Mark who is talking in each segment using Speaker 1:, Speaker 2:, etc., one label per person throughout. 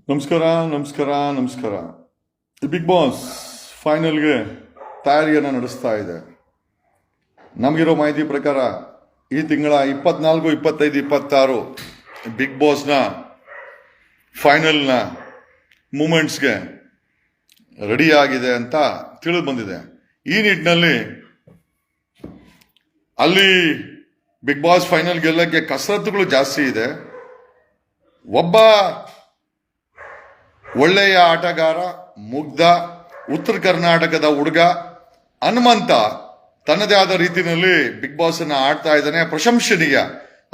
Speaker 1: ನಮಸ್ಕಾರ ನಮಸ್ಕಾರ ನಮಸ್ಕಾರ. ಬಿಗ್ ಬಾಸ್ ಫೈನಲ್ಗೆ ತಯಾರಿಯನ್ನು ನಡೆಸ್ತಾ ಇದೆ. ನಮಗಿರೋ ಮಾಹಿತಿ ಪ್ರಕಾರ ಈ ತಿಂಗಳ 24, 25, 26 ಬಿಗ್ ಬಾಸ್ನ ಫೈನಲ್ನ ಮೂಮೆಂಟ್ಸ್ಗೆ ರೆಡಿ ಆಗಿದೆ ಅಂತ ತಿಳಿದು ಬಂದಿದೆ. ಈ ನಿಟ್ಟಿನಲ್ಲಿ ಅಲ್ಲಿ ಬಿಗ್ ಬಾಸ್ ಫೈನಲ್ ಗೆಲ್ಲಕ್ಕೆ ಕಸರತ್ತುಗಳು ಜಾಸ್ತಿ ಇದೆ. ಒಬ್ಬ ಒಳ್ಳೆಯ ಆಟಗಾರ, ಮುಗ್ಧ ಉತ್ತರ ಕರ್ನಾಟಕದ ಹುಡುಗ ಹನುಮಂತ ತನ್ನದೇ ಆದ ರೀತಿಯಲ್ಲಿ ಬಿಗ್ ಬಾಸ್ ಅನ್ನ ಆಡ್ತಾ ಇದ್ದಾನೆ. ಪ್ರಶಂಸನೀಯ,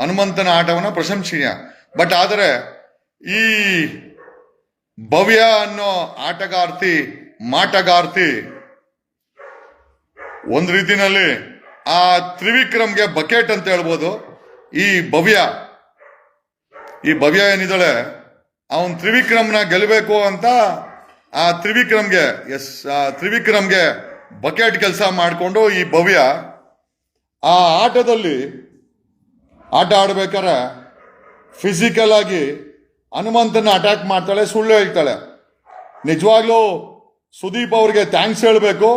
Speaker 1: ಹನುಮಂತನ ಆಟವನ್ನ ಪ್ರಶಂಸನೀಯ. ಬಟ್ ಆದರೆ ಈ ಭವ್ಯ ಅನ್ನೋ ಮಾಟಗಾರ್ತಿ ಒಂದ್ ರೀತಿನಲ್ಲಿ ಆ ತ್ರಿವಿಕ್ರಮ್ಗೆ ಬಕೆಟ್ ಅಂತ ಹೇಳ್ಬೋದು. ಈ ಭವ್ಯ ಏನಿದ್ದಾಳೆ, ಅವನ್ ತ್ರಿವಿಕ್ರಮ್ನ ಗೆಲ್ಲಬೇಕು ಅಂತ ಆ ತ್ರಿವಿಕ್ರಮ್ಗೆ ಬಕೆಟ್ ಕೆಲಸ ಮಾಡಿಕೊಂಡು ಈ ಭವ್ಯ ಆ ಆಟದಲ್ಲಿ ಆಟ ಆಡ್ಬೇಕಾರೆ ಫಿಸಿಕಲ್ ಆಗಿ ಹನುಮಂತನ ಅಟ್ಯಾಕ್ ಮಾಡ್ತಾಳೆ, ಸುಳ್ಳು ಹೇಳ್ತಾಳೆ. ನಿಜವಾಗ್ಲೂ ಸುದೀಪ್ ಅವ್ರಿಗೆ ಥ್ಯಾಂಕ್ಸ್ ಹೇಳಬೇಕು.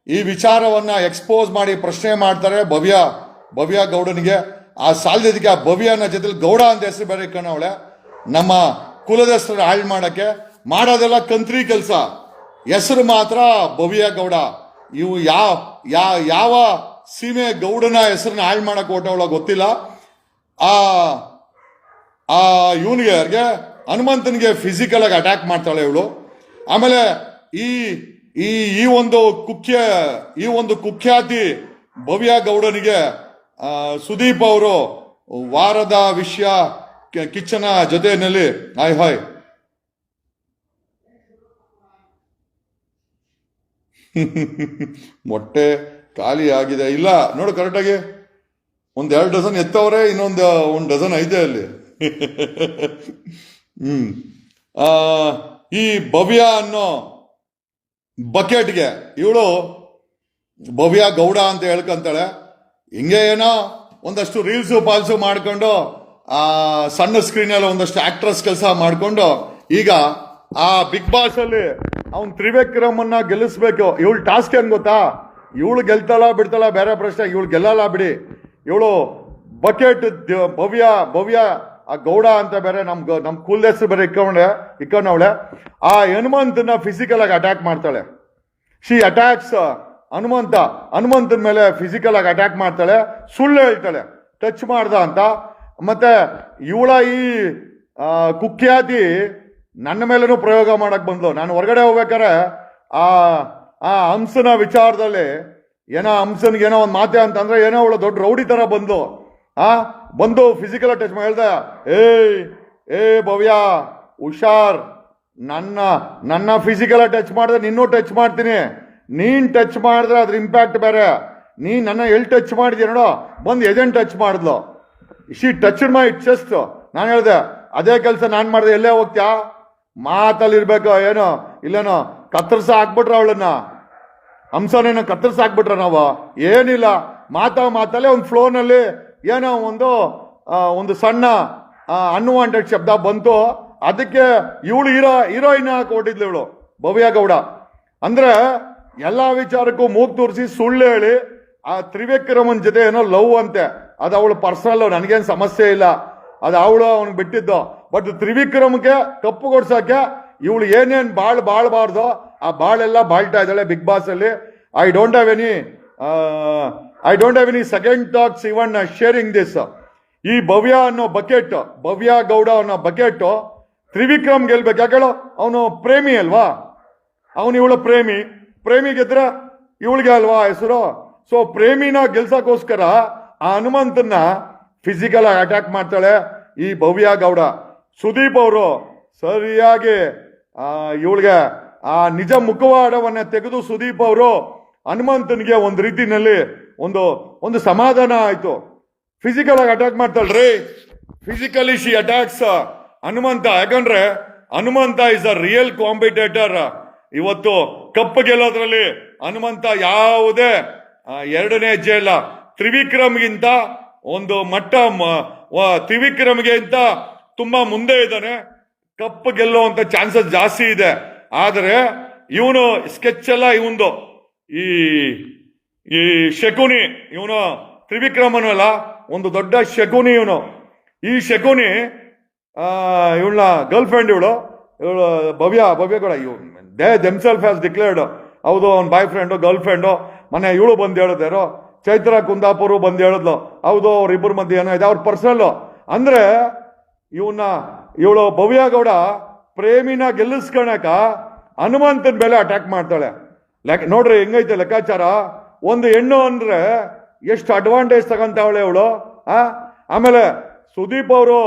Speaker 1: ಈ ವಿಚಾರವನ್ನ ಎಕ್ಸ್ಪೋಸ್ ಮಾಡಿ ಪ್ರಶ್ನೆ ಮಾಡ್ತಾರೆ ಭವ್ಯ ಗೌಡನಿಗೆ. ಆ ಸಾಲದಕ್ಕೆ ಆ ಭವ್ಯನ ಜೊತೆಲಿ ಗೌಡ ಅಂತ ಹೆಸರು ಬೇರೆ ಕಣವಳೆ. ನಮ್ಮ ಕುಲದ ಹೆಸರು ಹಾಳು ಮಾಡೋದೆಲ್ಲ ಕಂತ್ರಿ ಕೆಲಸ. ಹೆಸರು ಮಾತ್ರ ಭವ್ಯ ಗೌಡ. ಇವು ಯಾವ ಸೀಮೆ ಗೌಡನ ಹೆಸರನ್ನ ಹಾಳು ಮಾಡಕ್ ಹೊಟ್ಟವಳ ಗೊತ್ತಿಲ್ಲ. ಆ ಇವನಿಗೆ ಹನುಮಂತನಿಗೆ ಫಿಸಿಕಲ್ ಆಗಿ ಅಟ್ಯಾಕ್ ಮಾಡ್ತಾಳೆ ಇವಳು. ಆಮೇಲೆ ಈ ಒಂದು ಕುಖ್ಯಾತಿ ಭವ್ಯ ಗೌಡನಿಗೆ ಸುದೀಪ್ ಅವರು ವಾರದ ವಿಷಯ ಕಿಚ್ಚನ ಜೊತೆಯಲ್ಲಿ ಹಾಯ್ ಮೊಟ್ಟೆ ಖಾಲಿ ಆಗಿದೆ. ಇಲ್ಲ ನೋಡು ಕರೆಕ್ಟಾಗಿ 1-2 ಡಜನ್ ಎತ್ತವ್ರೆ, ಇನ್ನೊಂದು 1 ಡಜನ್ ಐತೆ ಅಲ್ಲಿ. ಈ ಭವ್ಯ ಅನ್ನೋ ಬಕೆಟ್ಗೆ ಇವಳು ಭವ್ಯ ಗೌಡ ಅಂತ ಹೇಳ್ಕೊಂತಾಳೆ. ಹಿಂಗೆ ಏನೋ ಒಂದಷ್ಟು ರೀಲ್ಸು ಪಾಲ್ಸು ಮಾಡ್ಕೊಂಡು ಸಣ್ಣ ಸ್ಕ್ರೀನಲ್ಲಿ ಒಂದಷ್ಟು ಆಕ್ಟ್ರೆಸ್ ಕೆಲಸ ಮಾಡ್ಕೊಂಡು ಈಗ ಆ ಬಿಗ್ ಬಾಸ್ ಅಲ್ಲಿ ಅವ್ನ್ ತ್ರಿವಿಕ್ರಮನ್ನ ಗೆಲ್ಲಿಸ್ಬೇಕು. ಇವಳು ಟಾಸ್ಕ್ ಏನ್ ಗೊತ್ತಾ? ಇವಳು ಗೆಲ್ತಾಳ ಬಿಡ್ತಾಳ ಬೇರೆ ಪ್ರಶ್ನೆ, ಇವಳು ಗೆಲ್ಲಲ್ಲ ಬಿಡಿ. ಇವಳು ಬಕೆಟ್ ಭವ್ಯ ಆ ಗೌಡ ಅಂತ ಬೇರೆ ನಮ್ ಕುಲ್ ಹೆಸರು ಬೇರೆ ಇಕ್ಕೊಂಡವಳೆ. ಆ ಹನುಮಂತನ ಫಿಸಿಕಲ್ ಆಗಿ ಅಟ್ಯಾಕ್ ಮಾಡ್ತಾಳೆ. ಶಿ ಅಟ್ಯಾಕ್ಸ್ ಹನುಮಂತನ ಮೇಲೆ ಫಿಸಿಕಲ್ ಆಗಿ ಅಟ್ಯಾಕ್ ಮಾಡ್ತಾಳೆ, ಸುಳ್ಳು ಹೇಳ್ತಾಳೆ ಟಚ್ ಮಾಡ್ದ ಅಂತ. ಮತ್ತೆ ಇವಳ ಈ ಕುಖ್ಯಾತಿ ನನ್ನ ಮೇಲೇನು ಪ್ರಯೋಗ ಮಾಡಕ್ ಬಂದ್ಲು. ನಾನು ಹೊರಗಡೆ ಹೋಗ್ಬೇಕಾರೆ ಆ ಹಂಸನ ವಿಚಾರದಲ್ಲಿ ಹಂಸನ್ಗೆ ಏನೋ ಒಂದು ಮಾತೆ ಅಂತಂದ್ರೆ ಏನೋ ಅವಳು ದೊಡ್ಡ ರೌಡಿ ತರ ಬಂದು ಫಿಸಿಕಲ್ ಟಚ್ ಹೇಳ್ದ, ಏ ಭವ್ಯ ಹುಷಾರ್, ನನ್ನ ಫಿಸಿಕಲ್ ಟಚ್ ಮಾಡಿದ್ರೆ ನಿನ್ನೂ ಟಚ್ ಮಾಡ್ತೀನಿ. ನೀನ್ ಟಚ್ ಮಾಡಿದ್ರೆ ಅದ್ರ ಇಂಪ್ಯಾಕ್ಟ್ ಬೇರೆ. ನೀ ನನ್ನ ಎಲ್ಲಿ ಟಚ್ ಮಾಡಿದ್ಯ ನೋಡೋ, ಬಂದು ಎದೆನ್ ಟಚ್ ಮಾಡಿದ್ಲು. She touch my chest. ನಾನು ಹೇಳ್ದೆ ಅದೇ ಕೆಲಸ ನಾನು ಮಾಡಿದೆ, ಎಲ್ಲೇ ಹೋಗ್ತ್ಯಾ? ಮಾತಲ್ಲಿ ಇರ್ಬೇಕು. ಏನೋ ಇಲ್ಲೇನೋ ಕತ್ತರ್ಸ ಹಾಕ್ಬಿಟ್ರ ಅವಳನ್ನ, ಹಂಸನೇನೋ ಕತ್ತರ್ಸ ಹಾಕ್ಬಿಟ್ರ ನಾವು? ಏನಿಲ್ಲ, ಮಾತಲ್ಲೇ ಒಂದು ಫ್ಲೋನಲ್ಲಿ ಏನೋ ಒಂದು ಸಣ್ಣ ಅನ್ವಾಂಟೆಡ್ ಶಬ್ದ ಬಂತು. ಅದಕ್ಕೆ ಇವಳು ಹೀರೋಯಿನ್ ಕೊಟ್ಟಿದ್ಲು ಇವಳು ಭವ್ಯ ಗೌಡ. ಅಂದ್ರೆ ಎಲ್ಲಾ ವಿಚಾರಕ್ಕೂ ಮೂಗ್ ತೋರಿಸಿ ಸುಳ್ಳು ಹೇಳಿ ಆ ತ್ರಿವಿಕ್ರಮನ್ ಜೊತೆ ಏನೋ ಲವ್ ಅಂತೆ. ಅದು ಅವಳು ಪರ್ಸನಲ್, ನನಗೇನು ಸಮಸ್ಯೆ ಇಲ್ಲ, ಅದು ಅವಳು ಅವನಿಗೆ ಬಿಟ್ಟಿದ್ದು. ಬಟ್ ತ್ರಿವಿಕ್ರಮ್ಗೆ ಕಪ್ಪು ಕೊಡ್ಸಕ್ಕೆ ಇವಳು ಏನೇನ್ ಬಾಳ್ಬಾರ್ದು ಆ ಬಾಳೆಲ್ಲ ಬಾಳ್ತಾ ಇದ್ದಾಳೆ ಬಿಗ್ ಬಾಸ್ ಅಲ್ಲಿ. I don't have any second thoughts even sharing this. ಈ ಭವ್ಯ ಗೌಡ ಅನ್ನೋ ಬಕೆಟ್ ತ್ರಿವಿಕ್ರಮ್ ಗೆಲ್ಬೇಕು. ಯಾಕೇಳೋ ಅವನು ಪ್ರೇಮಿ ಅಲ್ವಾ, ಇವಳ ಪ್ರೇಮಿ ಗೆದ್ರೆ ಇವಳಿಗೆ ಅಲ್ವಾ ಹೆಸರು. ಸೊ ಪ್ರೇಮಿನ ಗೆಲ್ಸಕ್ಕೋಸ್ಕರ ಆ ಹನುಮಂತನ ಫಿಸಿಕಲ್ ಆಗಿ ಅಟ್ಯಾಕ್ ಮಾಡ್ತಾಳೆ ಈ ಭವ್ಯ ಗೌಡ. ಸುದೀಪ್ ಅವರು ಸರಿಯಾಗಿ ಇವಳಿಗೆ ಆ ನಿಜ ಮುಖವಾಡವನ್ನ ತೆಗೆದು ಸುದೀಪ್ ಅವರು ಹನುಮಂತನಿಗೆ ಒಂದು ರೀತಿನಲ್ಲಿ ಒಂದು ಸಮಾಧಾನ ಆಯ್ತು. ಫಿಸಿಕಲ್ ಆಗಿ ಅಟ್ಯಾಕ್ ಮಾಡ್ತಾಳ್ರಿ, ಫಿಸಿಕಲಿ ಶಿ ಅಟ್ಯಾಕ್ಸ್ ಹನುಮಂತ. ಯಾಕಂದ್ರೆ Hanumanta is a real competitor. ಇವತ್ತು ಕಪ್ಪು ಗೆಲ್ಲೋದ್ರಲ್ಲಿ ಹನುಮಂತ ಯಾವುದೇ ಎರಡನೇ ಹೆಜ್ಜೆ ಇಲ್ಲ. ತ್ರಿವಿಕ್ರಮ್ಗಿಂತ ಒಂದು ಮಟ್ಟ ತ್ರಿವಿಕ್ರಮ್ಗೆ ಅಂತ ತುಂಬಾ ಮುಂದೆ ಇದ್ದಾನೆ, ಕಪ್ ಗೆಲ್ಲುವಂತ ಚಾನ್ಸಸ್ ಜಾಸ್ತಿ ಇದೆ. ಆದರೆ ಇವನು ಸ್ಕೆಚ್ ಎಲ್ಲ ಇವಂದು ಈ ಈ ಶಕುನಿ, ಇವನು ತ್ರಿವಿಕ್ರಮನು ಅಲ್ಲ, ಒಂದು ದೊಡ್ಡ ಶಕುನಿ ಇವನು. ಈ ಶಕುನಿ ಇವಳ ಗರ್ಲ್ ಫ್ರೆಂಡ್, ಇವಳು ಭವ್ಯ ಕೂಡ ದೇ ದೆಮ್ಸೆಲ್ಫ್ ಹ್ಯಾಸ್ ಡಿಕ್ಲೇರ್ಡ್, ಹೌದು ಅವ್ನ ಬಾಯ್ ಫ್ರೆಂಡು ಗರ್ಲ್ ಫ್ರೆಂಡು. ಮೊನ್ನೆ ಇವಳು ಬಂದು ಹೇಳಿದಾರೋ, ಚೈತ್ರ ಕುಂದಾಪುರ ಬಂದು ಹೇಳಿದ್ಲು, ಹೌದು ಅವ್ರಿಬ್ಬರ ಮಧ್ಯೆ ಏನೋ ಇದೆ, ಅವ್ರ ಪರ್ಸನಲ್. ಅಂದ್ರೆ ಇವಳು ಭವ್ಯ ಗೌಡ ಪ್ರೇಮಿನ ಗೆಲ್ಲಿಸ್ಕೊಳಕ ಹನುಮಂತನ ಮೇಲೆ ಅಟ್ಯಾಕ್ ಮಾಡ್ತಾಳೆ. ನೋಡ್ರಿ ಹೆಂಗೈತೆ ಲೆಕ್ಕಾಚಾರ. ಒಂದು ಹೆಣ್ಣು ಅಂದ್ರೆ ಎಷ್ಟು ಅಡ್ವಾಂಟೇಜ್ ತಗೊಂತಾವಳೆ ಇವಳು. ಆಮೇಲೆ ಸುದೀಪ್ ಅವರು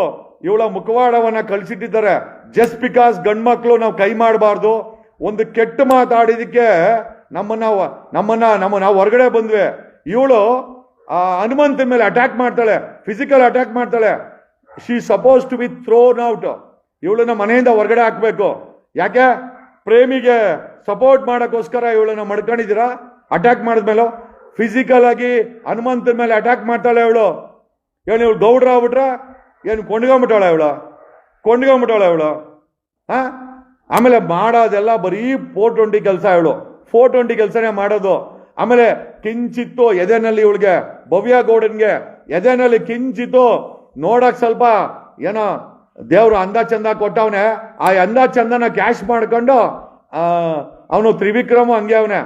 Speaker 1: ಇವಳ ಮುಖವಾಡವನ್ನ ಕಳಿಸಿಟ್ಟಿದ್ದಾರೆ. ಜಸ್ಟ್ ಬಿಕಾಸ್ ಗಂಡ್ಮಕ್ಳು ನಾವು ಕೈ ಮಾಡಬಾರ್ದು, ಒಂದು ಕೆಟ್ಟ ಮಾತಾಡಿದಕ್ಕೆ ನಾವು ಹೊರಗಡೆ ಬಂದ್ವಿ. ಇವಳು ಹನುಮಂತನ ಮೇಲೆ ಅಟ್ಯಾಕ್ ಮಾಡ್ತಾಳೆ, ಫಿಸಿಕಲ್ ಅಟ್ಯಾಕ್ ಮಾಡ್ತಾಳೆ. She suppose to be thrown out. ಇವಳನ್ನ ಮನೆಯಿಂದ ಹೊರಗಡೆ ಹಾಕ್ಬೇಕು. ಯಾಕೆ? ಪ್ರೇಮಿಗೆ ಸಪೋರ್ಟ್ ಮಾಡೋಕ್ಕೋಸ್ಕರ ಇವಳನ್ನ ಮಡ್ಕೊಂಡಿದ್ದೀರಾ. ಅಟ್ಯಾಕ್ ಮಾಡಿದ್ಮೇಲೆ ಫಿಸಿಕಲ್ ಆಗಿ ಹನುಮಂತನ ಮೇಲೆ ಅಟ್ಯಾಕ್ ಮಾಡ್ತಾಳೆ ಇವಳು. ಇವಳು ಗೌಡ್ರ ಆಗ್ಬಿಟ್ರೆ ಏನು ಕೊಂಡ್ಕೊಂಬಿಟ್ಟಾಳೆ ಇವಳು. ಆಮೇಲೆ ಮಾಡೋದೆಲ್ಲ ಬರೀ 420 ಕೆಲಸ. ಇವಳು 420 ಕೆಲಸನೇ ಮಾಡೋದು. ಆಮೇಲೆ ಕಿಂಚಿತ್ತು ಎದೆನಲ್ಲಿ ಇವಳಿಗೆ, ಭವ್ಯ ಗೌಡನ್ಗೆ ಎದೆನಲ್ಲಿ ಕಿಂಚಿತ್ತು ನೋಡಕ್ ಸ್ವಲ್ಪ ಏನೋ ದೇವ್ರು ಅಂದ ಚಂದ ಕೊಟ್ಟವನೆ. ಆ ಅಂದ ಚಂದನ ಕ್ಯಾಶ್ ಮಾಡ್ಕೊಂಡು ಅವನು ತ್ರಿವಿಕ್ರಮ ಹಂಗೆ ಅವನೇ.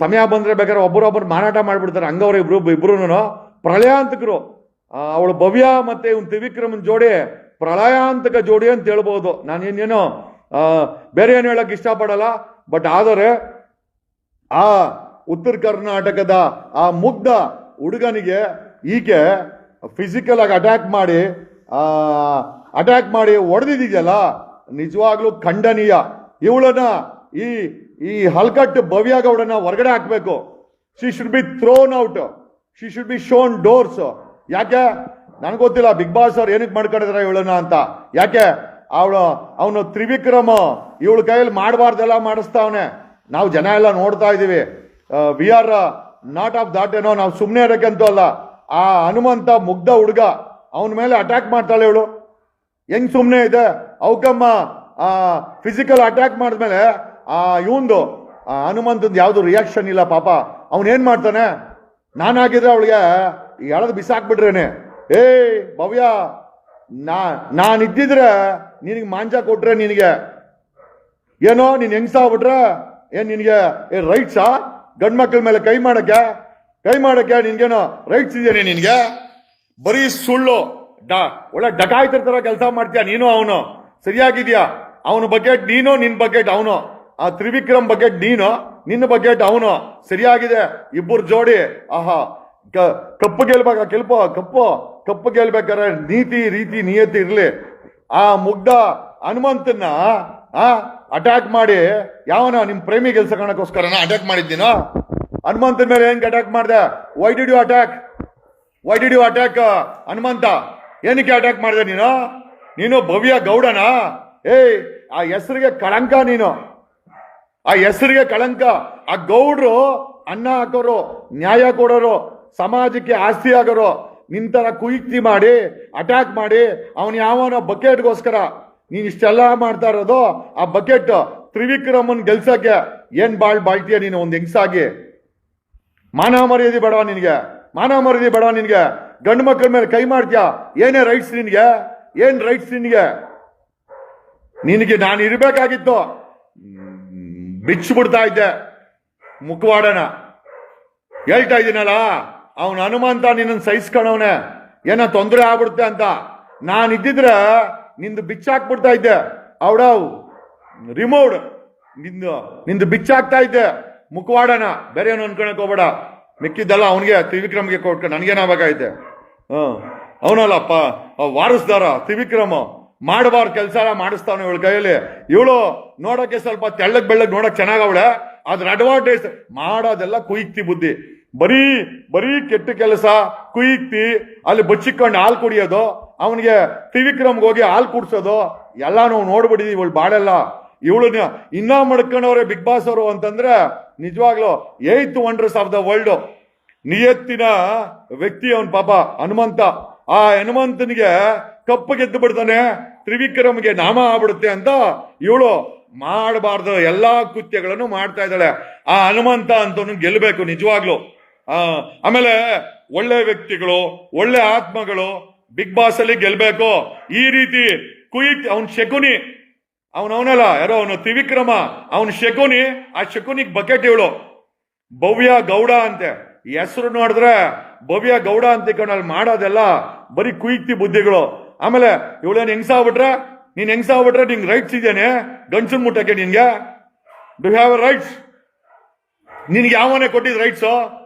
Speaker 1: ಸಮಯ ಬಂದ್ರೆ ಬೇಕಾದ್ರೆ ಒಬ್ಬರೊಬ್ಬರು ಮಾರಾಟ ಮಾಡ್ಬಿಡ್ತಾರೆ ಹಂಗವ್ರ ಇಬ್ರು ಪ್ರಳಯಾಂತಕರು. ಅವಳು ಭವ್ಯ ಮತ್ತೆ ಇವ್ನು ತ್ರಿವಿಕ್ರಮನ್ ಜೋಡಿ ಪ್ರಳಯಾಂತಕ ಜೋಡಿ ಅಂತ ಹೇಳ್ಬೋದು. ನಾನೇನೇನೋ ಬೇರೆ ಏನು ಹೇಳಕ್ ಇಷ್ಟಪಡಲ್ಲ. ಬಟ್ ಆದರೆ ಆ ಉತ್ತರ ಕರ್ನಾಟಕದ ಆ ಮುಗ್ಧ ಹುಡುಗನಿಗೆ ಈಕೆ ಫಿಸಿಕಲ್ ಆಗಿ ಅಟ್ಯಾಕ್ ಮಾಡಿ ಹೊಡೆದಿದೆಯಲ್ಲ, ನಿಜವಾಗ್ಲೂ ಖಂಡನೀಯ. ಇವಳನ್ನ ಈ ಹಲ್ಕಟ್ಟು ಭವ್ಯ ಗೌಡನ ಹೊರಗಡೆ ಹಾಕ್ಬೇಕು. She should be thrown out, she should be shown doors. ಯಾಕೆ ನನ್ಗೆ ಗೊತ್ತಿಲ್ಲ ಬಿಗ್ ಬಾಸ್ ಅವ್ರು ಏನಕ್ಕೆ ಮಾಡ್ಕೊಂಡಿದಾರೆ ಇವಳನ್ನ ಅಂತ. ಯಾಕೆ ಅವನು ತ್ರಿವಿಕ್ರಮ ಇವಳ ಕೈಯಲ್ಲಿ ಮಾಡಬಾರ್ದೆಲ್ಲ ಮಾಡಿಸ್ತಾವನೆ. ನಾವು ಜನ ಎಲ್ಲ ನೋಡ್ತಾ ಇದೀವಿ. We are not of that. ಏನೋ ನಾವು ಸುಮ್ಮನೆ ಇರೋಕ್ಕಂತೂ ಅಲ್ಲ. ಆ ಹನುಮಂತ ಮುಗ್ಧ ಹುಡುಗ ಅವನ ಮೇಲೆ ಅಟ್ಯಾಕ್ ಮಾಡ್ತಾಳೆ ಇವಳು. ಹೆಂಗ್ ಸುಮ್ಮನೆ ಇದೆ? ಅವಕಮ್ಮ ಫಿಸಿಕಲ್ ಅಟ್ಯಾಕ್ ಮಾಡಿದ್ಮೇಲೆ ಇವಂದು ಹನುಮಂತಂದು ಯಾವುದು ರಿಯಾಕ್ಷನ್ ಇಲ್ಲ ಪಾಪ. ಅವನೇನ್ ಮಾಡ್ತಾನೆ? ನಾನಾಗಿದ್ರೆ ಅವಳಿಗೆ ಎಳೆದು ಬಿಸಾಕ್ಬಿಟ್ರೇನೆ. ಭವ್ಯ, ನಾನಿದ್ದಿದ್ರೆ ನಿನಗೆ ಮಾಂಜ ಕೊಟ್ರೆ ನಿನಗೆ ಏನೋ ನೀನ್ ಹೆಂಗ್ಸ ಆಗ್ಬಿಟ್ರೆ ಏನ್ ನಿನಗೆ ರೈಟ್ಸಾ? ಗಂಡ್ ಮಕ್ಳ ಮೇಲೆ ಕೈ ಮಾಡಕ್ಕೆ ನಿನ್ಗೇನೋ ರೈಟ್ಸ್ ಇದೆಯಾ? ನಿನ್ಗೆ ಬರೀ ಸುಳ್ಳು ಒಳ್ಳೆ ಡಕಾಯ್ತಿರ್ತಾರ ಕೆಲಸ ಮಾಡ್ತೀಯ ನೀನು. ಅವನು ಸರಿಯಾಗಿದ್ಯಾ? ಅವನ ಬಕೆಟ್ ನೀನು, ನಿನ್ ಬಕೆಟ್ ಅವನು. ಆ ತ್ರಿವಿಕ್ರಮ್ ಬಕೆಟ್ ನೀನು, ನಿನ್ನ ಬಕೆಟ್ ಅವನು. ಸರಿಯಾಗಿದೆ ಇಬ್ಬರು ಜೋಡಿ. ಆಹಾ, ಕಪ್ಪು ಗೆಲ್ಬೇಕಾದ್ರೆ ನೀತಿ ರೀತಿ ನಿಯತಿ ಇರ್ಲಿ. ಆ ಮುಗ್ಧ ಹನುಮಂತನ್ನ ಅಟ್ಯಾಕ್ ಮಾಡಿ ಯಾವನ ನಿಮ್ ಪ್ರೇಮಿ ಗೆಲ್ಸಕೋಸ್ಕರನ ಅಟ್ಯಾಕ್ ಮಾಡಿದ್ದೀನೋ? ಹನುಮಂತನ ಮೇಲೆ ಹೆಂಗ್ ಅಟ್ಯಾಕ್ ಮಾಡಿದೆ? Why did you attack Hanumantha? ಏನಕ್ಕೆ ಅಟ್ಯಾಕ್ ಮಾಡಿದೆ ನೀನು ಭವ್ಯ ಗೌಡನ? ಆ ಹೆಸರಿಗೆ ಕಳಂಕ ನೀನು, ಆ ಹೆಸರಿಗೆ ಕಳಂಕ. ಆ ಗೌಡ್ರು ಅನ್ನ ಹಾಕೋರು, ನ್ಯಾಯ ಕೊಡೋರು, ಸಮಾಜಕ್ಕೆ ಆಸ್ತಿ ಆಗೋರು. ನಿಂತರ ಕುಯುಕ್ತಿ ಮಾಡಿ ಅಟ್ಯಾಕ್ ಮಾಡಿ ಅವನು ಯಾವನೋ ಬಕೆಟ್ಗೋಸ್ಕರ ನೀನ್ ಇಷ್ಟೆಲ್ಲ ಮಾಡ್ತಾ ಇರೋದು. ಆ ಬಕೆಟ್ ತ್ರಿವಿಕ್ರಮನ್ ಗೆಲ್ಸಕ್ಕೆ ಏನ್ ಬಾಳ್ತೀಯ ನೀನು ಒಂದ್ ಹೆಂಗ್ಸಾಗಿ? ಮಾನ ಮರ್ಯಾದೆ ಬೇಡವಾ ನಿನ್ಗೆ? ಗಂಡು ಮಕ್ಕಳ ಮೇಲೆ ಕೈ ಮಾಡ್ತೀಯ? ಏನೇ ರೈಟ್ಸ್ ನಿನ್ಗೆ? ಏನ್ ರೈಟ್ಸ್ ನಿನಗೆ ನಾನು ಇರ್ಬೇಕಾಗಿತ್ತು, ಬಿಚ್ಚಿಬಿಡ್ತಾ ಇದ್ದೆ ಮುಖವಾಡನ. ಹೇಳ್ತಾ ಇದ್ದೀನಲ್ಲ, ಅವನ ಹನುಮಂತ ನಿನ್ನ ಸಹಿಸ್ಕೊಂಡವನೆ, ಏನೋ ತೊಂದರೆ ಆಗ್ಬಿಡುತ್ತೆ ಅಂತ. ನಾನಿದ್ದಿದ್ರೆ ನಿಂದು ಬಿಚ್ಚಾಕ್ಬಿಡ್ತಾ ಇದ್ದೆ. ಅವಡವ್ ರಿಮೂವ್ಡ್, ನಿಂದು ಬಿಚ್ಚಾಕ್ತಾ ಇದ್ದೆ ಮುಖವಾಡನ. ಬೇರೆ ಏನು ಅನ್ಕೊಳಕ್ ಹೋಗ್ಬೇಡ. ಮಿಕ್ಕಿದ್ದೆಲ್ಲ ಅವನಿಗೆ, ತ್ರಿವಿಕ್ರಮ್ಗೆ ಕೊಟ್ಕ, ನನಗೇನಾಗಬೇಕಾಯ್ತೆ? ಅವನಲ್ಲಪ್ಪ ವಾರಸ್ದಾರ ತ್ರಿವಿಕ್ರಮ. ಮಾಡಬಾರ್ದು ಕೆಲಸ ಎಲ್ಲ ಮಾಡಿಸ್ತಾವನೆ ಇವಳ ಕೈಯಲ್ಲಿ. ಇವಳು ನೋಡಕ್ಕೆ ಸ್ವಲ್ಪ ತೆಳ್ಳಗ್ ಬೆಳ್ಳಗ್ ನೋಡಕ್ ಚೆನ್ನಾಗವಳೆ. ಅದ್ರ ಅಡ್ವಾಂಟೇಜ್ ಮಾಡೋದೆಲ್ಲ ಕುಯುಕ್ತಿ ಬುದ್ಧಿ. ಬರೀ ಕೆಟ್ಟ ಕೆಲಸ, ಕುಯುಕ್ತಿ. ಅಲ್ಲಿ ಬಚ್ಚಿಕೊಂಡು ಹಾಲು ಕುಡಿಯೋದು, ಅವನಿಗೆ ತ್ರಿವಿಕ್ರಮ್ಗೆ ಹೋಗಿ ಹಾಲು ಕುಡ್ಸೋದು ಎಲ್ಲ ನಾವು ನೋಡ್ಬಿಟ್ಟಿದೀವಿ. ಇವಳು ಬಾಳೆಲ್ಲ ಇವಳನ್ನ ಇನ್ನ ಮಡ್ಕೊಂಡವ್ರೆ ಬಿಗ್ ಬಾಸ್ ಅವರು ಅಂತಂದ್ರೆ ನಿಜವಾಗ್ಲು 8th wonders of the world. ನಿಯತ್ತಿನ ವ್ಯಕ್ತಿ ಅವನ್ ಪಾಪ ಹನುಮಂತ. ಆ ಹನುಮಂತನಿಗೆ ಕಪ್ಪು ಗೆದ್ದು ಬಿಡ್ತಾನೆ, ತ್ರಿವಿಕ್ರಮ್ಗೆ ನಾಮ ಆಗ್ಬಿಡುತ್ತೆ ಅಂತ ಇವಳು ಮಾಡಬಾರ್ದು ಎಲ್ಲಾ ಕೃತ್ಯಗಳನ್ನು ಮಾಡ್ತಾ ಇದ್ದಾಳೆ. ಆ ಹನುಮಂತ ಅಂತವನು ಗೆಲ್ಲಬೇಕು ನಿಜವಾಗ್ಲು. ಆಮೇಲೆ ಒಳ್ಳೆ ವ್ಯಕ್ತಿಗಳು, ಒಳ್ಳೆ ಆತ್ಮಗಳು ಬಿಗ್ ಬಾಸ್ ಅಲ್ಲಿ ಗೆಲ್ಬೇಕು. ಈ ರೀತಿ ಅವನ್ ಶಕುನಿ, ಅವನಲ್ಲ ಯಾರೋ ಅವನು ತ್ರಿವಿಕ್ರಮ, ಅವನು ಶಕುನಿ. ಆ ಶಕುನಿಗ್ ಬಕೆಟ್ ಇವಳು ಭವ್ಯ ಗೌಡ ಅಂತೆ. ಹೆಸರು ನೋಡಿದ್ರೆ ಭವ್ಯ ಗೌಡ ಅಂತ ಅಲ್ಲಿ ಮಾಡೋದೆಲ್ಲ ಬರೀ ಕುಯ್ತಿ ಬುದ್ಧಿಗಳು. ಆಮೇಲೆ ಇವಳೇನು ಹೆಂಗ್ಸಾಗ್ಬಿಟ್ರೆ, ನೀನ್ ಹೆಂಗ್ಸಾಗ್ಬಿಟ್ರೆ ನಿಂಗೆ ರೈಟ್ಸ್ ಇದೇನೆ ಗಂಡಸನ್ ಮುಟ್ಟಕ್ಕೆ? ನಿನ್ಗೆ ಡು ಹ್ಯಾವ್ ರೈಟ್ಸ್? ನಿನ್ಗೆ ಯಾವನೇ ಕೊಟ್ಟಿದ್ ರೈಟ್ಸು?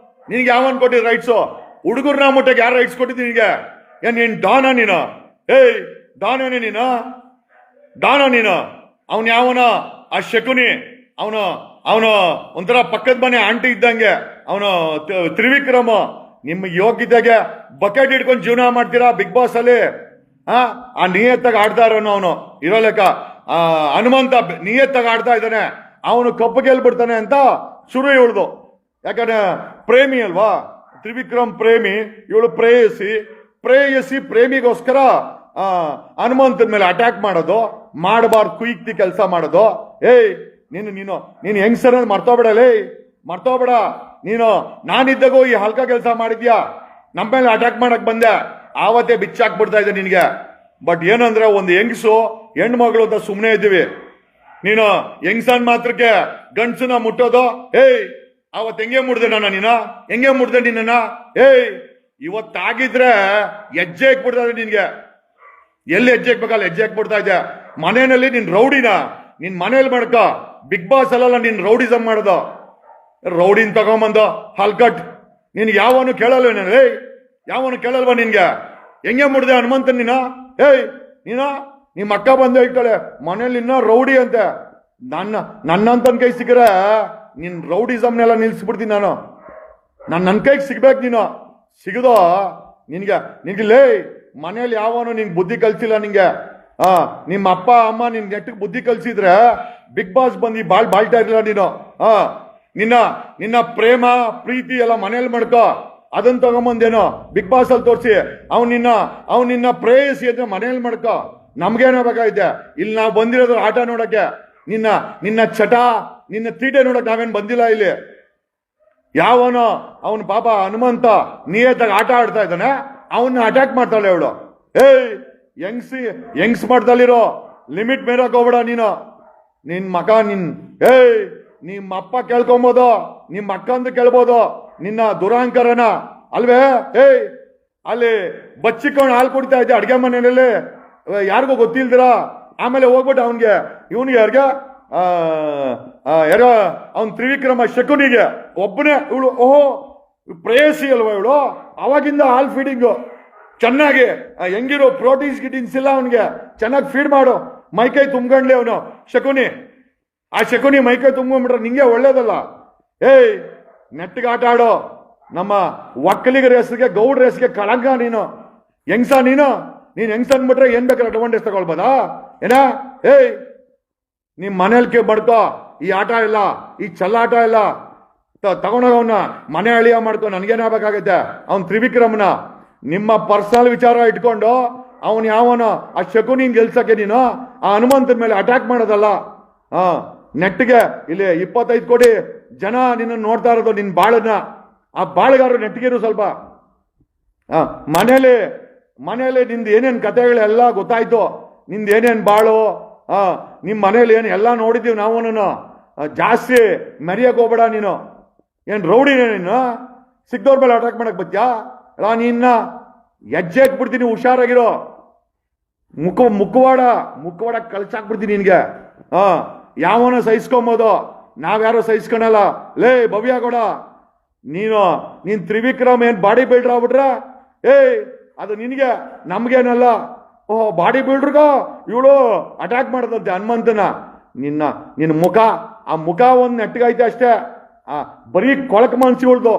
Speaker 1: ನಿನ್ಗೆ ಯಾವನ್ ಕೊಟ್ಟಿದ್ ರೈಟ್ಸು? ಹುಡುಗರ್ನ ಮುಟ್ಟಕ್ಕೆ ಯಾರು ರೈಟ್ಸ್ ಕೊಟ್ಟಿದ್ ನಿನ್ಗೆ? ಏನ್ ನೀನ್ ಡಾನ ನೀನು? ಏಯ್ ಡಾನೇನೆ ನೀನು? ಡಾನ ನೀನು? ಅವನ್ ಯಾವನ? ಆ ಶಕುನಿ. ಅವನು ಒಂಥರ ಪಕ್ಕದ ಮನೆ ಆಂಟಿ ಇದ್ದಂಗೆ ಅವನು ತ್ರಿವಿಕ್ರಮ. ನಿಮ್ಮ ಯೋಗ್ಯತೆಗೆ ಬಕೆಟ್ ಹಿಡ್ಕೊಂಡು ಜೀವನ ಮಾಡ್ತೀರಾ ಬಿಗ್ ಬಾಸ್ ಅಲ್ಲಿ? ಆ ನಿಯತ್ತಾಗ ಆಡ್ತಾ ಇರೋನು ಅವನು ಇರೋ ಲೆಕ್ಕ. ಹನುಮಂತ ನಿಯತ್ತಾಗ ಆಡ್ತಾ ಇದ್ದಾನೆ, ಅವನು ಕಪ್ಪು ಗೆಲ್ಬಿಡ್ತಾನೆ ಅಂತ ಶುರು ಇವಳ್ದು. ಯಾಕಂದ್ರೆ ಪ್ರೇಮಿ ಅಲ್ವಾ, ತ್ರಿವಿಕ್ರಮ್ ಪ್ರೇಮಿ, ಇವಳು ಪ್ರೇಯಸಿ ಪ್ರೇಮಿಗೋಸ್ಕರ ಹನುಮಂತನ ಮೇಲೆ ಅಟ್ಯಾಕ್ ಮಾಡೋದು, ಮಾಡಬಾರ್ದು ಕುಯ್ತಿ ಕೆಲಸ ಮಾಡೋದು. ಏಯ್ ನೀನು ಹೆಂಗ್ಸರ್ ಮರ್ತೋಗ್ಬಿಡಲೇ, ಮರ್ತೋಗ್ಬೇಡ ನೀನು. ನಾನಿದ್ದಾಗೂ ಈ ಹಲ್ಕ ಕೆಲಸ ಮಾಡಿದ್ಯಾ, ನಮ್ಮ ಮೇಲೆ ಅಟ್ಯಾಕ್ ಮಾಡಕ್ ಬಂದೆ, ಆವತ್ತೇ ಬಿಚ್ಚಾಕ್ಬಿಡ್ತಾ ಇದ್ದೆ ನಿನ್ಗೆ. ಬಟ್ ಏನಂದ್ರೆ ಒಂದು ಹೆಂಗಸು ಹೆಣ್ಮಗಳು ಅಂತ ಸುಮ್ಮನೆ ಇದ್ದೀವಿ. ನೀನು ಹೆಂಗ್ಸನ್ ಮಾತ್ರಕ್ಕೆ ಗಂಡ್ಸನ ಮುಟ್ಟೋದು. ಏಯ್ ಅವತ್ ಹೆಂಗೆ ಮುಡ್ದೆ ಹೆಂಗೆ ಮುಡ್ದೆ ನಿನ್ನ? ಏಯ್ ಇವತ್ತಾಗಿದ್ರೆ ಹೆಜ್ಜೆ ಹಾಕ್ಬಿಡ್ತಾ ಇದ್ದೆ ನಿನ್ಗೆ. ಎಲ್ಲಿ ಹೆಜ್ಜೆ ಹಾಕ್ಬೇಕಲ್ಲ ಹೆಜ್ಜೆ ಹಾಕ್ಬಿಡ್ತಾ ಇದ್ದೆ. ಮನೆಯಲ್ಲಿ ನಿನ್ ರೌಡಿನ ನಿನ್ ಮನೇಲಿ ಮಾಡ್ಕ. ಬಿಗ್ ಬಾಸ್ ಅಲ್ಲ ನಿನ್ ರೌಡಿಸಮ್ ಮಾಡೋದು. ರೌಡಿನ್ ತಗೊಂಬಂದು ಹಲ್ಕಟ್. ನಿನ್ಗೆ ಯಾವನು ಕೇಳಲ್ವ? ಏಯ್ ಯಾವನು ಕೇಳಲ್ವ ನಿನ್ಗೆ? ಹೆಂಗೆ ಮುಡ್ದೆ ಹನುಮಂತ ನೀನ? ಏಯ್ ನಿಮ್ಮ ಅಕ್ಕ ಬಂದು ಹೇಳ್ತಾಳೆ ಮನೇಲಿ ಇನ್ನ ರೌಡಿ ಅಂತೆ. ನನ್ನಂತನ್ ಕೈ ಸಿಕ್ಕರೆ ನಿನ್ ರೌಡಿಸಮ್ನೆಲ್ಲ ನಿಲ್ಸ್ಬಿಡ್ತೀನಿ ನಾನು. ನನ್ನ ಕೈಗೆ ಸಿಗ್ಬೇಕು ನೀನು. ಸಿಗದೋ ನಿನ್ಗೆ ಲೇ ಮನೇಲಿ ಯಾವನು ನಿನ್ ಬುದ್ಧಿ ಕಲ್ಸಿಲ್ಲ ನಿಂಗೆ. ನಿಮ್ಮ ಅಪ್ಪ ಅಮ್ಮ ನಿನ್ ನೆಟ್ಟಿಗೆ ಬುದ್ಧಿ ಕಲ್ಸಿದ್ರೆ ಬಿಗ್ ಬಾಸ್ ಬಂದು ಬಾಳ್ತಾ ಇರಲಿಲ್ಲ ನೀನು. ನಿನ್ನ ಪ್ರೇಮ ಪ್ರೀತಿ ಎಲ್ಲ ಮನೇಲಿ ಮಾಡ್ಕೋ. ಅದನ್ನ ತಗೊಂಬಂದೇನೋ ಬಿಗ್ ಬಾಸ್ ಅಲ್ಲಿ ತೋರಿಸಿ ಅವ್ನು ನಿನ್ನ ಪ್ರೇಯಸಿ ಅಂದ್ರೆ ಮನೇಲಿ ಮಾಡ್ಕೋ. ನಮ್ಗೇನೋ ಬೇಕಾಗಿದೆ ಇಲ್ಲಿ? ನಾವು ಬಂದಿರೋದು ಆಟ ನೋಡಕ್ಕೆ. ನಿನ್ನ ಚಟ ನಿನ್ನ ತೀಟೆ ನೋಡಕ್ ನಾವೇನ್ ಬಂದಿಲ್ಲ ಇಲ್ಲಿ. ಯಾವನೋ ಅವನು ಪಾಪ ಹನುಮಂತ ನಿಯತ್ತಾಗಿ ಆಟ ಆಡ್ತಾ ಇದ್ದಾನೆ, ಅವನ್ನ ಅಟ್ಯಾಕ್ ಮಾಡ್ತಾಳೆ ಅವಳು. ಏಯ್ ಯಂಗ್ಸ್ ಮಾಡ್ದಲ್ಲಿರೋ ಲಿಮಿಟ್ ಮೇರಕ್ ಹೋಗ್ಬೇಡ ನೀನು. ಏಯ್ ನಿಮ್ಮ ಅಪ್ಪ ಕೇಳ್ಕೊಬೋದು, ನಿಮ್ಮ ಅಕ್ಕಂದು ಕೇಳ್ಬೋದು ನಿನ್ನ ದುರಾಂಕರನ ಅಲ್ವೇ? ಏಯ್ ಅಲ್ಲಿ ಬಚ್ಚಿಕೊಂಡು ಹಾಲು ಕುಡಿತಾ ಇದ್ದೆ ಅಡ್ಗೆ ಮನೆಯಲ್ಲಿ, ಯಾರಿಗೂ ಗೊತ್ತಿಲ್ದಿರ. ಆಮೇಲೆ ಹೋಗ್ಬಿಟ್ಟು ಇವನಿಗೆ ಯಾರ್ಗ ಯಾರೋ ಅವನ್ ತ್ರಿವಿಕ್ರಮ ಶಕುನಿಗೆ ಒಬ್ಬನೇ ಇವಳು. ಓಹೋ ಪ್ರೇಯಸಿ ಅಲ್ವಾ ಇವಳು? ಅವಾಗಿಂದ ಹಾಲ್ ಫೀಡಿಂಗು ಚೆನ್ನಾಗಿ ಹೆಂಗಿರೋ ಪ್ರೋಟೀನ್ಸ್ ಗಿಟೀನ್ಸ್ ಇಲ್ಲ ಅವನಿಗೆ, ಚೆನ್ನಾಗಿ ಫೀಡ್ ಮಾಡು. ಮೈಕೈ ತುಂಬ್ಕೊಂಡ್ಲಿ ಅವನು ಶಕುನಿ. ಆ ಶಕುನಿ ಮೈಕೈ ತುಂಬ್ಕೊಂಡ್ಬಿಟ್ರೆ ನಿಂಗೆ ಒಳ್ಳೇದಲ್ಲ. ಏಯ್ ನೆಟ್ಟಿಗೆ ಆಟ ಆಡೋ. ನಮ್ಮ ಒಕ್ಕಲಿಗರ ಹೆಸರಿಗೆ ಗೌಡ್ರ ಹೆಸರಿಗೆ ಕಳಂಕ ನೀನು. ನೀನು ಹೆಂಗ್ಸ ಅಂದ್ಬಿಟ್ರೆ ಏನ್ ಬೇಕಾದ್ರೆ ಅಡ್ವಾಂಟೇಜ್ ತಗೊಳ್ಬೋದಾ ಏನ? ಏಯ್ ನಿಮ್ ಮನೇಲಿ ಬಡ್ಕೋ. ಈ ಆಟ ಇಲ್ಲ, ಈ ಚಲ್ಲಾಟ ಇಲ್ಲ. ತಗೊಂಡೋಗವನ್ನ ಮನೆ ಅಳಿಯ ಮಾಡ್ಕೊ. ನನ್ಗೇನಾಗಬೇಕಾಗತ್ತೆ? ಅವ್ನ್ ತ್ರಿವಿಕ್ರಮನ ನಿಮ್ಮ ಪರ್ಸನಲ್ ವಿಚಾರ ಇಟ್ಕೊಂಡು ಅವನ್ ಯಾವನ ಆ ಶಕುನಿನ್ ಗೆಲ್ಸಕ್ಕೆ ನೀನು ಆ ಹನುಮಂತನ ಮೇಲೆ ಅಟ್ಯಾಕ್ ಮಾಡೋದಲ್ಲ. ನೆಟ್ಟಿಗೆ ಇಲ್ಲಿ 25 ಕೋಟಿ ಜನ ನಿನ್ನ ನೋಡ್ತಾ ಇರೋದು ನಿನ್ ಬಾಳನ್ನ. ಆ ಬಾಳಗಾರರು ನೆಟ್ಟಿಗೆರು ಸ್ವಲ್ಪ. ಮನೇಲಿ ನಿಂದು ಏನೇನ್ ಕಥೆಗಳೆಲ್ಲ ಗೊತ್ತಾಯ್ತು. ನಿಂದು ಏನೇನ್ ಬಾಳು, ನಿಮ್ ಮನೇಲಿ ಏನು ಎಲ್ಲ ನೋಡಿದ್ದೀವಿ ನಾವು. ಜಾಸ್ತಿ ಮೆರಿಯಕ್ ಹೋಗ್ಬೇಡ ನೀನು. ಏನ್ ರೌಡಿನೇ ನೀನು? ಸಿಕ್ದವ್ರ ಮೇಲೆ ಅಟ್ಯಾಕ್ ಮಾಡಕ್ ಬತ್ಯಾ? ನಿನ್ನ ಹೆಜ್ಜೆ ಹಾಕ್ಬಿಡ್ತೀನಿ, ಹುಷಾರಾಗಿರೋ. ಮುಖವಾಡ ಕಳ್ಸಾಕ್ಬಿಡ್ತೀನಿ ನಿನ್ಗೆ. ಯಾವನ ಸಹಿಸ್ಕೊಂಬೋದು, ನಾವ್ಯಾರೋ ಸಹಿಸ್ಕೊಳಲ್ಲ. ಲೇ ಭವ್ಯ ಗೌಡ, ನೀನ್ ತ್ರಿವಿಕ್ರಮ್ ಏನ್ ಬಾಡಿ ಬಿಲ್ಡರ್ ಆಗ್ಬಿಟ್ರ? ಏಯ್ ಅದು ನಿನ್ಗೆ, ನಮ್ಗೇನಲ್ಲ. ಓಹೋ ಬಾಡಿ ಬಿಲ್ಡರ್ಗ ಇವಳು ಅಟ್ಯಾಕ್ ಮಾಡದಂತೆ ಹನುಮಂತನ. ನಿನ್ನ ಮುಖ, ಆ ಮುಖ ಒಂದ್ ನೆಟ್ಟಗೈತೆ ಅಷ್ಟೇ. ಬರೀ ಕೊಳಕ್ ಮನ್ಸಿ ಉಳ್ದು,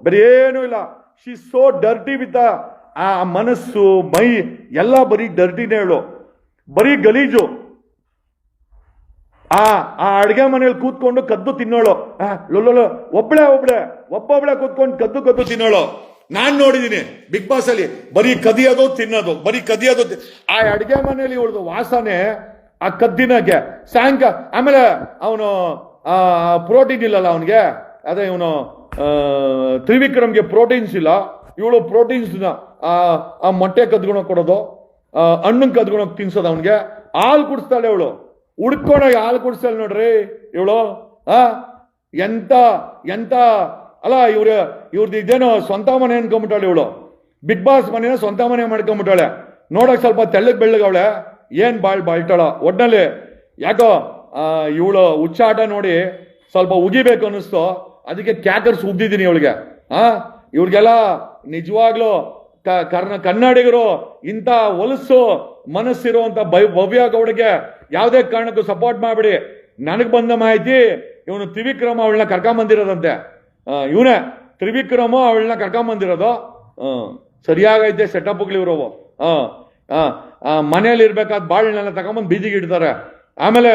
Speaker 1: ಬರೀ ಏನೂ ಇಲ್ಲ. ಶಿ ಸೋ ಡರ್ಟಿ ವಿತ್ ಆ ಮನಸ್ಸು ಮೈ ಎಲ್ಲ ಬರೀ ಡರ್ಟಿನೇ ಹೇಳು, ಬರೀ ಗಲೀಜು. ಆ ಅಡ್ಗೆ ಮನೇಲಿ ಕೂತ್ಕೊಂಡು ಕದ್ದು ತಿನ್ನೋಳು. ಒಬ್ಬಳೆ ಕೂತ್ಕೊಂಡು ಕದ್ದು ತಿನ್ನೋಳು. ನಾನ್ ನೋಡಿದೀನಿ ಬಿಗ್ ಬಾಸ್ ಅಲ್ಲಿ ಬರೀ ಕದಿಯೋದು ತಿನ್ನೋದು, ಬರೀ ಕದಿಯೋದು. ಆ ಅಡಿಗೆ ಮನೆಯಲ್ಲಿ ಇವಳದು ವಾಸನೆ, ಆ ಕದ್ದಿನಕ್ಕೆ ಸಾಯಂಕಾಲ. ಆಮೇಲೆ ಅವನು ಪ್ರೋಟೀನ್ ಇಲ್ಲಲ್ಲ ಅವನಿಗೆ, ಅದೇ ಇವನು ತ್ರಿವಿಕ್ರಮ್ಗೆ ಪ್ರೋಟೀನ್ಸ್ ಇಲ್ಲ, ಇವಳು ಪ್ರೋಟೀನ್ಸ್ ಆ ಮೊಟ್ಟೆ ಕದ್ಕೊಳಕ್ ಕೊಡೋದು, ಹಣ್ಣು ಕದ್ಕೊಳಕ್ ತಿನ್ಸೋದು ಅವನಿಗೆ. ಹಾಲು ಕುಡಿಸ್ತಾಳೆ ಇವಳು, ಹುಡ್ಕೊಂಡೋಗಿ ಹಾಲು ಕುಡಿಸ್ತಾಳೆ ನೋಡ್ರಿ ಇವಳು. ಎಂತ ಎಂತ ಅಲ್ಲ, ಇವ್ರದ್ದು ಇದೇನೋ ಸ್ವಂತ ಮನೆ ಅನ್ಕೊಂಬಿಟ್ಟಾಳೆ ಇವಳು. ಬಿಗ್ ಬಾಸ್ ಮನೆನ ಸ್ವಂತ ಮನೆ ಮಾಡ್ಕೊಂಬಿಟ್ಟಾಳೆ. ನೋಡಕ್ ಸ್ವಲ್ಪ ತೆಳ್ಳಗ್ ಬೆಳ್ಳಗವಳೆ, ಏನ್ ಬಾಳ್ತಾಳ ಒಟ್ನಲ್ಲಿ. ಯಾಕೋ ಇವಳು ಹುಚ್ಚಾಟ ನೋಡಿ ಸ್ವಲ್ಪ ಉಗಿಬೇಕು ಅನ್ನಿಸ್ತು, ಅದಕ್ಕೆ ಕ್ಯಾಕರ್ಸ್ ಉಗ್ದಿದ್ದೀನಿ ಇವಳಿಗೆ. ಇವ್ರಿಗೆಲ್ಲ ನಿಜವಾಗ್ಲೂ ಕನ್ನಡಿಗರು ಇಂಥ ಹೊಲಸು ಮನಸ್ಸಿರುವಂತ ಭವ್ಯ ಗೌಡಗೆ ಯಾವುದೇ ಕಾರಣಕ್ಕೂ ಸಪೋರ್ಟ್ ಮಾಡ್ಬಿಡಿ. ನನಗ್ ಬಂದ ಮಾಹಿತಿ ಇವನು ತ್ರಿವಿಕ್ರಮ ಅವಳನ್ನ ಕರ್ಕೊಂಬಂದಿರೋದಂತೆ. ಇವನೇ ತ್ರಿವಿಕ್ರಮ ಅವಳನ್ನ ಕರ್ಕೊಂಬಂದಿರೋದು. ಸರಿಯಾಗೈತೆ ಸೆಟಪ್ಗಳಿವ್ರವು. ಮನೆಯಲ್ಲಿ ಇರ್ಬೇಕಾದ ಬಾಳ್ನೆಲ್ಲ ತಗೊಂಬಂದು ಬೀದಿಗೆ ಇಡ್ತಾರೆ. ಆಮೇಲೆ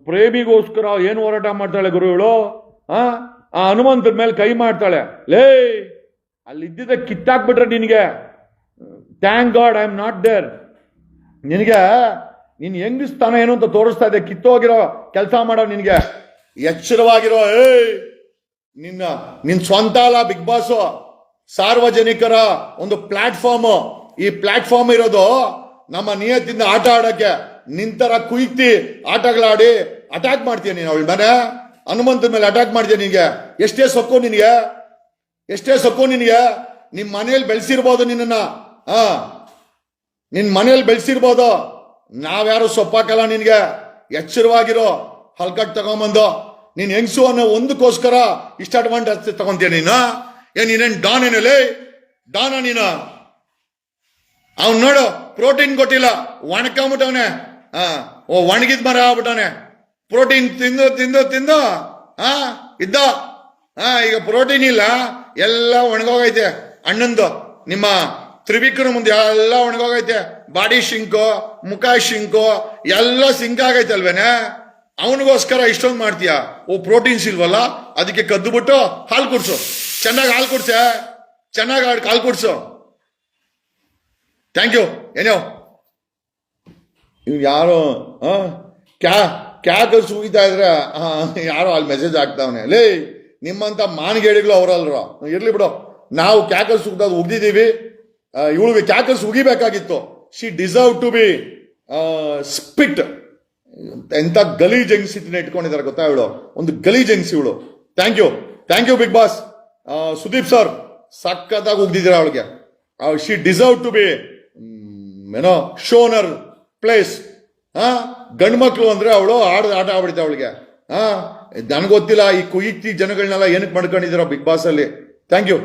Speaker 1: ಪ್ರೇಮಿಗೋಸ್ಕರ ಏನು ಹೋರಾಟ ಮಾಡ್ತಾಳೆ ಗುರು ಇವಳು. ಆ ಹನುಮಂತರ ಮೇಲೆ ಕೈ ಮಾಡ್ತಾಳೆ. ಲೇ, ಅಲ್ಲಿ ಇದ್ದಿದ್ದ ಕಿತ್ತಾಕ್ಬಿಟ್ರೆ ನಿನಗೆ. Thank God I am not there. ನಿನಗೆ ನೀನ್ ಹೆಂಗಿಸ್ತಾನ ಏನು ಅಂತ ತೋರಿಸ್ತಾ ಇದೆ. ಕಿತ್ತೋಗಿರೋ ಕೆಲಸ ಮಾಡೋ ನಿನ್ಗೆ ಎಚ್ಚರವಾಗಿರೋ. ನಿನ್ ಸ್ವಂತ ಅಲ್ಲ ಬಿಗ್ ಬಾಸ್, ಸಾರ್ವಜನಿಕರ ಒಂದು ಪ್ಲಾಟ್ಫಾರ್ಮ್. ಈ ಪ್ಲಾಟ್ಫಾರ್ಮ್ ಇರೋದು ನಮ್ಮ ನಿಯತ್ತಿಂದ ಆಟ ಆಡಕ್ಕೆ. ನಿಂತರ ಕುಯ್ತಿ ಆಟಗಳಾಡಿ ಅಟ್ಯಾಕ್ ಮಾಡ್ತೀಯ ನೀನು ಅವಳ ಮನೆ. ಹನುಮಂತನ ಮೇಲೆ ಅಟ್ಯಾಕ್ ಮಾಡ್ತೀಯ. ನಿನ್ಗೆ ಎಷ್ಟೇ ಸೊಕ್ಕು ನಿನ್ಗೆ, ಎಷ್ಟೇ ಸೊಕ್ಕು ನಿನ್ಗೆ. ನಿಮ್ ಮನೆಯಲ್ಲಿ ಬೆಳೆಸಿರ್ಬೋದು ನಿನ್ನ, ನಿನ್ ಮನೆಯಲ್ಲಿ ಬೆಳೆಸಿರ್ಬೋದು. ನಾವ್ಯಾರು ಸೊಪ್ಪಾಕಲ್ಲ ನಿನ್ಗೆ. ಎಚ್ಚರವಾಗಿರೋ. ಹಲ್ಕಟ್ ತಗೊಂಬಂದು ನೀನ್ ಹೆಂಗ್ಸು ಅನ್ನೋ ಒಂದಕ್ಕೋಸ್ಕರ ಇಷ್ಟ ಅಡ್ವಾಂಟೇಜ್ ತಗೊಂತೀಯ ನೀನು. ನೀನೇನ್ ಡಾನ್ ಏನಲ್ಲಿ ಡಾನ ನೀನು? ಅವ್ನು ನೋಡು ಪ್ರೋಟೀನ್ ಕೊಟ್ಟಿಲ್ಲ, ಒಣಕೊಂಬಿಟ್ಟವನೆ. ಒಣಗಿದ್ ಮರ ಆಗ್ಬಿಟ್ಟವನೆ. ಪ್ರೋಟೀನ್ ತಿಂದು ತಿಂದು ತಿಂದು ಇದ್ದ. ಈಗ ಪ್ರೋಟೀನ್ ಇಲ್ಲ, ಎಲ್ಲ ಒಣಗೋಗೈತೆ. ಅಣ್ಣಂದು ನಿಮ್ಮ ತ್ರಿವಿಕ್ರಮ ಮುಂದೆ ಎಲ್ಲ ಒಣಗೋಗೈತೆ. ಬಾಡಿ ಶಿಂಕು, ಮುಖ ಶಿಂಕು ಎಲ್ಲ ಸಿಂಕ್ ಆಗೈತೆ ಅಲ್ವೇನೆ. ಅವನಿಗೋಸ್ಕರ ಇಷ್ಟೊಂದು ಮಾಡ್ತೀಯ. ಪ್ರೋಟೀನ್ಸ್ ಇಲ್ವಲ್ಲ, ಅದಕ್ಕೆ ಕದ್ದು ಬಿಟ್ಟು ಹಾಲು ಕುಡ್ಸು. ಚೆನ್ನಾಗಿ ಹಾಲು ಕುಡ್ಸೆ, ಚೆನ್ನಾಗಿ ಹಾಲು ಕುಡ್ಸು. Thank you. ಏನೋ ಇವ್ ಯಾರು ಕ್ಯಾಕರ್ ಸುಗಿತಾ ಇದ್ರೆ ಯಾರೋ ಅಲ್ಲಿ ಮೆಸೇಜ್ ಆಗ್ತಾವನೆ. ಲೇ, ನಿಮ್ಮಂತ ಮಾನ್ಗೇಡಿಗಳು ಅವರಲ್ರ. ಇರ್ಲಿ ಬಿಡು, ನಾವು ಕ್ಯಾಕರ್ ಸುಗ್ದ ಉಗ್ದಿದ್ದೀವಿ. ಇವಳಿಗೆ ಕ್ಯಾಕರ್ಸ್ ಉಗಿಬೇಕಾಗಿತ್ತು. She deserve to be spit. ಎಂತ ಗಲೀಜ್ ಹೆಂಗ್ಸಿನ ಇಟ್ಕೊಂಡಿದ್ದಾರೆ ಗೊತ್ತಾ ಇವಳು, ಒಂದು ಗಲೀಜ್ ಹೆಂಗ್ಸಿ ಇವಳು. Thank you big boss. Sudeep sir ಸಕ್ಕತ್ತಾಗಿ ಉಗ್ದಿದ್ದೀರ ಅವಳಿಗೆ. ಶಿ ಡಿಸರ್ವ್ ಟು ಬಿ ಏನೋ ಶೋನರ್ ಪ್ಲೇಸ್. ಗಂಡು ಮಕ್ಳು ಅಂದ್ರೆ ಅವಳು ಆಟ ಆಡ್ಬಿಡ್ತಾಳೆ ಅವಳಿಗೆ. ನನಗೊತ್ತಿಲ್ಲ ಈ ಕುಯಿತಿ ಜನಗಳನ್ನೆಲ್ಲ ಏನಕ್ಕೆ ಮಾಡ್ಕೊಂಡಿದ್ದೀರ ಬಿಗ್ ಬಾಸ್ ಅಲ್ಲಿ. Thank you.